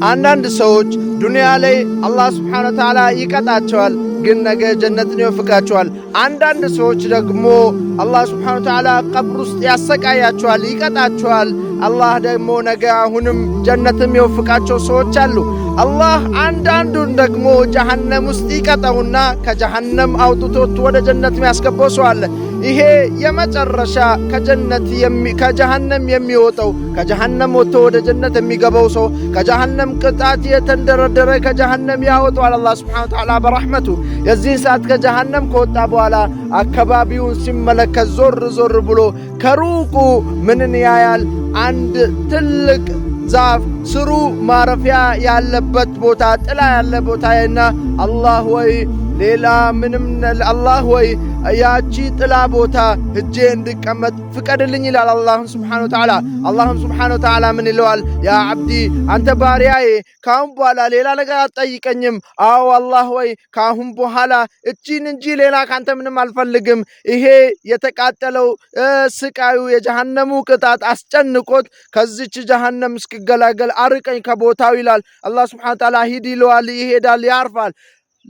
አንዳንድ ሰዎች ዱንያ ላይ አላህ Subhanahu Wa Ta'ala ይቀጣቸዋል ግን ነገ ጀነትን ይወፍቃቸዋል አንዳንድ ሰዎች ደግሞ አላህ Subhanahu Wa Ta'ala ቀብር ውስጥ ያሰቃያቸዋል ይቀጣቸዋል አላህ ደግሞ ነገ አሁንም ጀነትን ይወፍቃቸው ሰዎች አሉ አላህ አንዳንዱን ደግሞ ጀሃነም ውስጥ ይቀጣውና ከጀሃነም አውጥቶት ወደ ጀነት የሚያስገባው ሰው አለ ይሄ የመጨረሻ ከጀሃነም የሚወጣው ከጀሃነም ወጥቶ ወደ ጀነት የሚገባው ሰው ከጀሃነም ቅጣት የተንደረደረ ከጀሃነም ያወጣዋል አላህ Subhanahu Wa Ta'ala በረህመቱ የዚህን ሰዓት ከጀሃነም ከወጣ በኋላ አካባቢውን ሲመለከት ዞር ብሎ ከሩቁ ምንን ያያል አንድ ትልቅ ዛፍ ስሩ ማረፊያ ያለበት ቦታ ጥላ ያለ ቦታና አላህ ወይ ሌላ ምንም አላህ ወይ ያቺ ጥላ ቦታ እጄ እንድቀመጥ ፍቀድልኝ ይላል አላህ Subhanahu Wa Ta'ala አላህ Subhanahu Wa Ta'ala ምን ይለዋል ያ አብዲ አንተ ባሪያዬ ካሁን በኋላ ሌላ ነገር አትጠይቀኝም አዎ አላህ ወይ ካሁን በኋላ እቺን እንጂ ሌላ ካንተ ምንም አልፈልግም ይሄ የተቃጠለው ስቃዩ የጀሃነሙ ቅጣት አስጨንቆት ከዚች ጀሃነም እስኪገላገል አርቀኝ ከቦታው ይላል አላህ Subhanahu Wa Ta'ala ሂድ ይለዋል ይሄዳል ያርፋል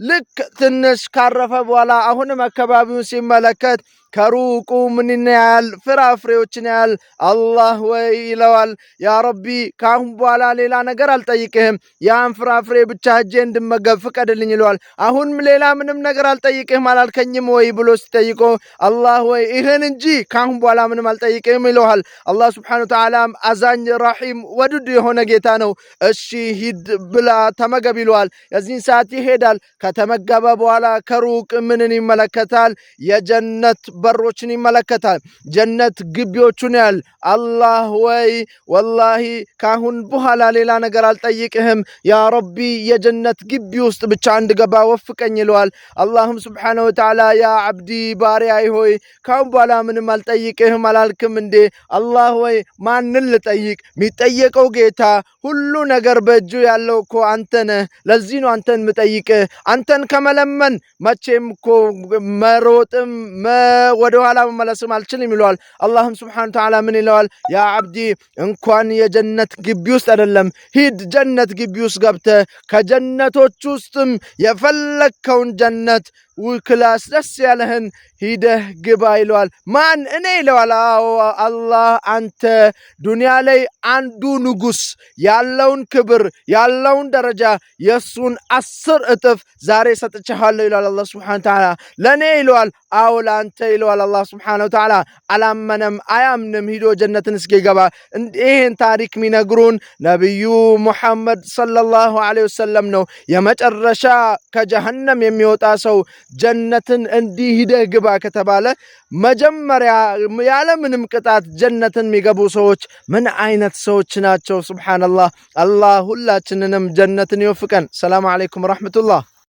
ልክ ትንሽ ካረፈ በኋላ አሁንም አካባቢውን ሲመለከት ከሩቁ ምን ያያል ፍራፍሬዎችን ያያል አላህ ወይ ይለዋል ያ ረቢ ካሁን በኋላ ሌላ ነገር አልጠይቅህም ያን ፍራፍሬ ብቻ እጄ እንድመገብ ፍቀድልኝ ይለዋል አሁን ሌላ ምንም ነገር አልጠይቅህም አላልከኝም ወይ ብሎ ሲጠይቆ አላህ ወይ ይሄን እንጂ ካሁን በኋላ ምንም አልጠይቅህም ይለዋል አላህ Subhanahu Wa Ta'ala አዛኝ ረሂም ወዱድ የሆነ ጌታ ነው እሺ ሂድ ብላ ተመገብ ይለዋል የዚህን ሰዓት ይሄዳል ከተመገበ በኋላ ከሩቅ ምንን ይመለከታል የጀነት በሮችን ይመለከታል ጀነት ግቢዎቹን ያል አላህ ወይ ወላሂ ካሁን በኋላ ሌላ ነገር አልጠይቅህም ያ ረቢ የጀነት ግቢ ውስጥ ብቻ እንድገባ ወፍቀኝ ይለዋል አላህም Subhanahu Wa Ta'ala ያ አብዲ ባሪያዬ ሆይ ካሁን በኋላ ምንም አልጠይቅህም አላልክም እንዴ አላህ ወይ ማንን ልጠይቅ የሚጠየቀው ጌታ ሁሉ ነገር በእጁ ያለው እኮ አንተ ነህ ለዚህ ነው አንተን ምጠይቅህ አንተን ከመለመን መቼም እኮ መሮጥም ወደ ኋላ መመለስም አልችልም ይለዋል አላህም Subhanahu Wa Ta'ala ምን ይለዋል ያ አብዲ እንኳን የጀነት ግቢ ውስጥ አይደለም ሂድ ጀነት ግቢ ውስጥ ገብተህ ከጀነቶች ውስጥም የፈለከውን ጀነት ክላስ ደስ ያለህን ሂደህ ግባ ይለዋል ማን እኔ ይለዋል አላህ አንተ ዱንያ ላይ አንዱ ንጉስ ያለውን ክብር ያለውን ደረጃ የሱን 10 እጥፍ ዛሬ ሰጥቻለሁ ይላል አላህ Subhanahu Wa Ta'ala ለኔ ይለዋል አው ላንተ ይለዋል አላህ Subhanahu Wa Ta'ala አላመነም አያምንም ሂዶ ጀነትን እስኪገባ ይሄን ታሪክ ሚነግሩን ነብዩ ሙሐመድ ሰለላሁ ዐለይሂ ወሰለም ነው የመጨረሻ ከጀሃነም የሚወጣ ሰው ጀነትን እንዲህ ሂደህ ግባ ከተባለ መጀመሪያ ያለ ምንም ቅጣት ጀነትን የሚገቡ ሰዎች ምን አይነት ሰዎች ናቸው ሱብሃንአላህ አላህ ሁላችንንም ጀነትን ይወፍቀን ሰላም አለይኩም ወራህመቱላህ